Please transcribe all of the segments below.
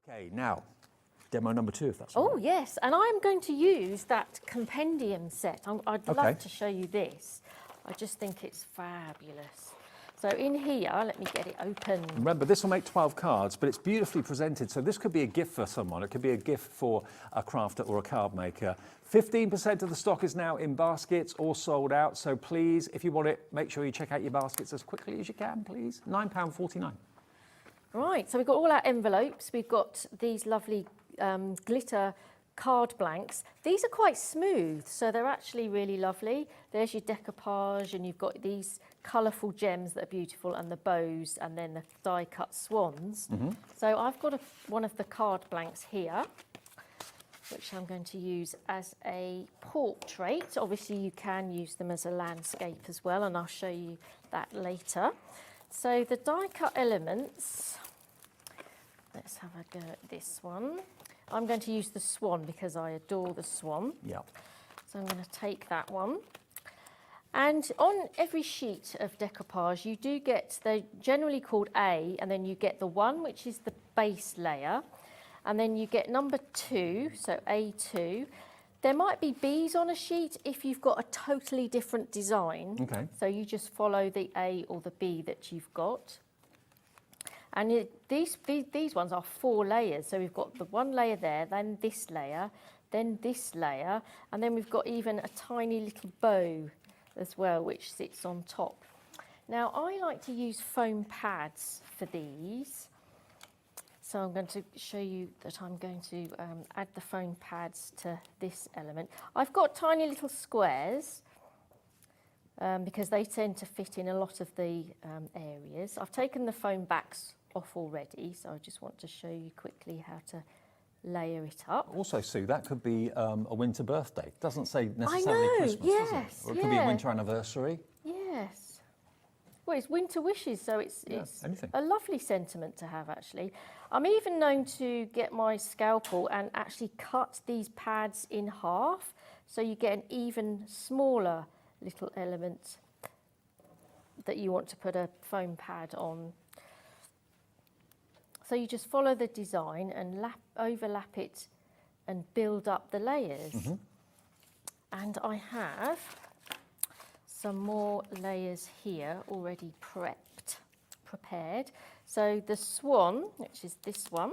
Okay, now, demo number 2, if that's Oh, all right. yes, and I'm going to use that compendium set. I'd love to show you this. I just think it's fabulous. So in here, let me get it open. Remember, this will make 12 cards, but it's beautifully presented. So this could be a gift for someone. It could be a gift for a crafter or a card maker. 15% of the stock is now in baskets, all sold out. So please, if you want it, make sure you check out your baskets as quickly as you can, please. £9.49. Right, so we've got all our envelopes. We've got these lovely glitter card blanks. These are quite smooth, so they're actually really lovely. There's your decoupage, and you've got these colourful gems that are beautiful, and the bows, and then the die-cut swans. So I've got one of the card blanks here, which I'm going to use as a portrait. Obviously, you can use them as a landscape as well, and I'll show you that later. So the die-cut elements, let's have a go at this one. I'm going to use the swan because I adore the swan. Yeah. So I'm going to take that one. And on every sheet of decoupage, you do get, they're generally called A, and then you get the 1, which is the base layer. And then you get number 2, so A2. There might be Bs on a sheet if you've got a totally different design. Okay. So you just follow the A or the B that you've got. And these ones are 4 layers. So we've got the 1 layer there, then this layer, and then we've got even a tiny little bow as well, which sits on top. Now, I like to use foam pads for these. So I'm going to show you that I'm going to add the foam pads to this element. I've got tiny little squares because they tend to fit in a lot of the areas. I've taken the foam backs off already, so I just want to show you quickly how to layer it up. Also, Sue, that could be a winter birthday. It doesn't say necessarily Christmas, yes, does it? Or it could be a winter anniversary. Yes. Well, it's winter wishes, so it's a lovely sentiment to have, actually. I'm even known to get my scalpel and actually cut these pads in half, so you get an even smaller little element that you want to put a foam pad on. So you just follow the design and overlap it and build up the layers. And I have some more layers here already prepared. So the swan, which is this one,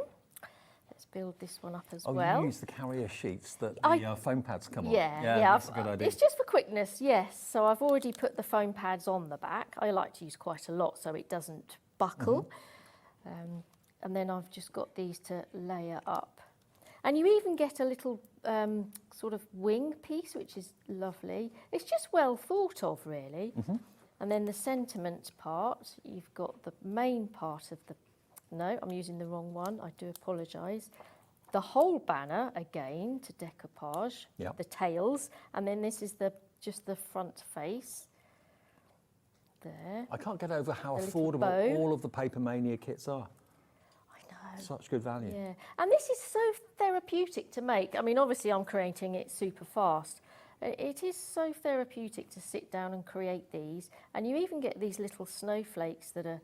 let's build this one up as well. Oh, you use the carrier sheets that the foam pads come on. Yeah, that's a good idea. It's just for quickness, yes. So I've already put the foam pads on the back. I like to use quite a lot so it doesn't buckle. And then I've just got these to layer up. And you even get a little sort of wing piece, which is lovely. It's just well thought of, really. And then the sentiment part, you've got the main part of the... No, I'm using the wrong one. I do apologise. The whole banner, again, to decoupage, the tails. And then this is just the front face. There. I can't get over how affordable all of the Papermania kits are. Such good value. Yeah, and this is so therapeutic to make. I mean, obviously I'm creating it super fast. It is so therapeutic to sit down and create these. And you even get these little snowflakes that are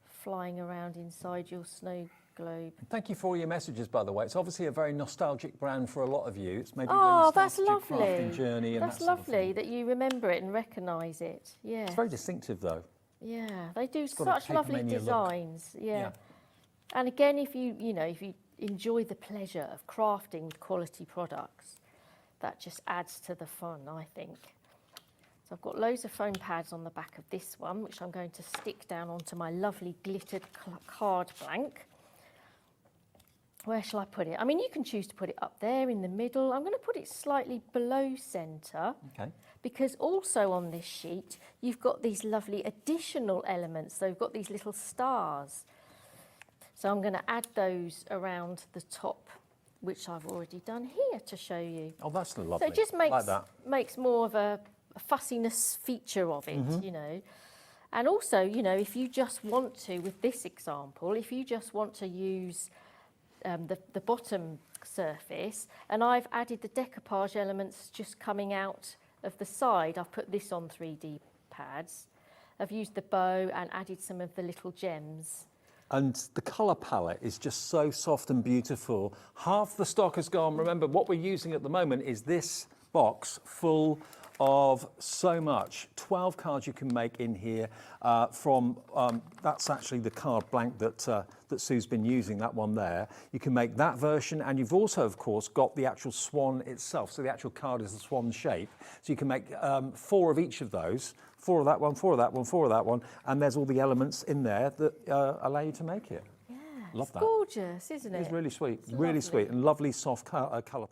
flying around inside your snow globe. Thank you for all your messages, by the way. It's obviously a very nostalgic brand for a lot of you. It's maybe that's lovely. Crafting journey and that's that sort lovely of thing. That you remember it and recognise it. Yeah. It's very distinctive, though. Yeah, they do It's got such a lovely Papermania designs. look. Yeah. And again, if you enjoy the pleasure of crafting quality products, that just adds to the fun, I think. So I've got loads of foam pads on the back of this one, which I'm going to stick down onto my lovely glittered card blank. Where shall I put it? I mean, you can choose to put it up there in the middle. I'm going to put it slightly below centre. Okay. Because also on this sheet, you've got these lovely additional elements. So you've got these little stars. So I'm going to add those around the top, which I've already done here to show you. Oh, that's lovely. So it just makes more of a fussiness feature of it, you know. And also, you know, if you just want to, with this example, if you just want to use the bottom surface, and I've added the decoupage elements just coming out of the side, I've put this on 3D pads. I've used the bow and added some of the little gems And the colour palette is just so soft and beautiful. Half the stock has gone. Remember, what we're using at the moment is this box full of so much. 12 cards you can make in here from, that's actually the card blank that Sue's been using, that one there. You can make that version, and you've also, of course, got the actual swan itself. So the actual card is the swan shape. So you can make 4 of each of those. 4 of that one, 4 of that one, 4 of that one, and there's all the elements in there that allow you to make it. Yeah, Love it's that. gorgeous, isn't it? It's really sweet, It's really lovely. sweet, and lovely soft colour palette.